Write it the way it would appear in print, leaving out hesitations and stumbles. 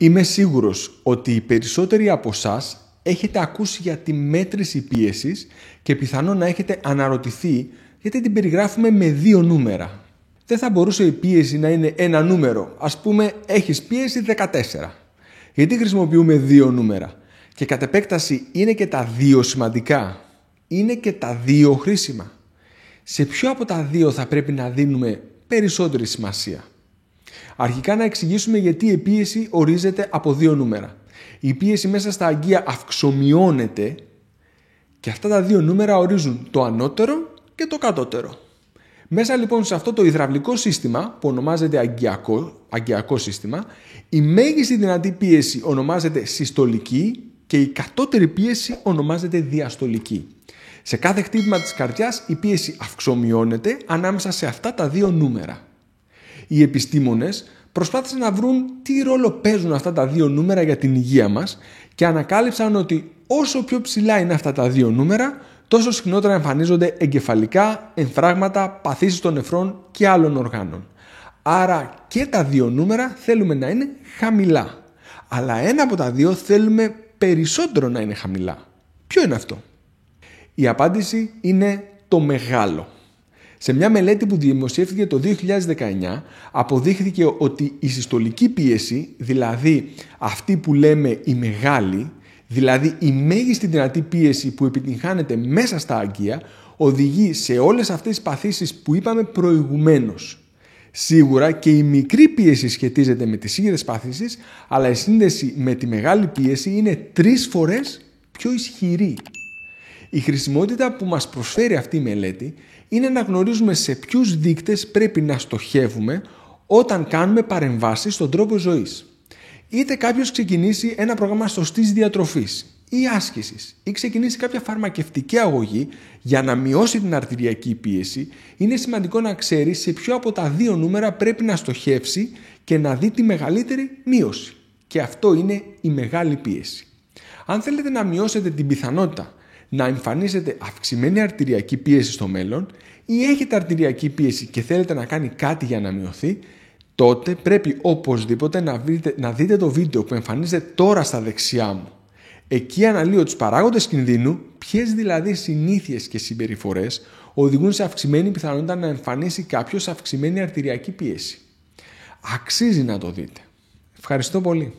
Είμαι σίγουρος ότι οι περισσότεροι από εσάς έχετε ακούσει για τη μέτρηση πίεσης και πιθανόν να έχετε αναρωτηθεί γιατί την περιγράφουμε με 2 νούμερα. Δεν θα μπορούσε η πίεση να είναι ένα νούμερο, ας πούμε έχεις πίεση 14. Γιατί χρησιμοποιούμε 2 νούμερα? Και κατ' επέκταση είναι και τα 2 σημαντικά? Είναι και τα 2 χρήσιμα? Σε ποιο από τα 2 θα πρέπει να δίνουμε περισσότερη σημασία? Αρχικά να εξηγήσουμε γιατί η πίεση ορίζεται από 2 νούμερα. Η πίεση μέσα στα αγκία αυξομειώνεται και αυτά τα 2 νούμερα ορίζουν το ανώτερο και το κατώτερο. Μέσα λοιπόν σε αυτό το υδραυλικό σύστημα που ονομάζεται αγκιακό σύστημα, η μέγιστη δυνατή πίεση ονομάζεται συστολική και η κατώτερη πίεση ονομάζεται διαστολική. Σε κάθε χτύπημα της καρδιάς η πίεση αυξομειώνεται ανάμεσα σε αυτά τα 2 νούμερα. Οι επιστήμονες προσπάθησαν να βρουν τι ρόλο παίζουν αυτά τα 2 νούμερα για την υγεία μας και ανακάλυψαν ότι όσο πιο ψηλά είναι αυτά τα 2 νούμερα, τόσο συχνότερα εμφανίζονται εγκεφαλικά, εμφράγματα, παθήσεις των νεφρών και άλλων οργάνων. Άρα και τα 2 νούμερα θέλουμε να είναι χαμηλά. Αλλά ένα από τα 2 θέλουμε περισσότερο να είναι χαμηλά. Ποιο είναι αυτό? Η απάντηση είναι το μεγάλο. Σε μια μελέτη που δημοσιεύτηκε το 2019 αποδείχθηκε ότι η συστολική πίεση, δηλαδή αυτή που λέμε η μεγάλη, δηλαδή η μέγιστη δυνατή πίεση που επιτυγχάνεται μέσα στα αγκία, οδηγεί σε όλες αυτές τις παθήσεις που είπαμε προηγουμένως. Σίγουρα και η μικρή πίεση σχετίζεται με τις ίδιες παθήσεις, αλλά η σύνδεση με τη μεγάλη πίεση είναι 3 φορές πιο ισχυρή. Η χρησιμότητα που μας προσφέρει αυτή η μελέτη είναι να γνωρίζουμε σε ποιους δείκτες πρέπει να στοχεύουμε όταν κάνουμε παρεμβάσεις στον τρόπο ζωής. Είτε κάποιος ξεκινήσει ένα πρόγραμμα σωστής διατροφής ή άσκησης ή ξεκινήσει κάποια φαρμακευτική αγωγή για να μειώσει την αρτηριακή πίεση, είναι σημαντικό να ξέρει σε ποιο από τα 2 νούμερα πρέπει να στοχεύσει και να δει τη μεγαλύτερη μείωση. Και αυτό είναι η μεγάλη πίεση. Αν θέλετε να μειώσετε την πιθανότητα να εμφανίσετε αυξημένη αρτηριακή πίεση στο μέλλον ή έχετε αρτηριακή πίεση και θέλετε να κάνει κάτι για να μειωθεί, τότε πρέπει οπωσδήποτε να δείτε το βίντεο που εμφανίζεται τώρα στα δεξιά μου. Εκεί αναλύω τους παράγοντες κινδύνου, ποιες δηλαδή συνήθειες και συμπεριφορές οδηγούν σε αυξημένη πιθανότητα να εμφανίσει κάποιος αυξημένη αρτηριακή πίεση. Αξίζει να το δείτε. Ευχαριστώ πολύ.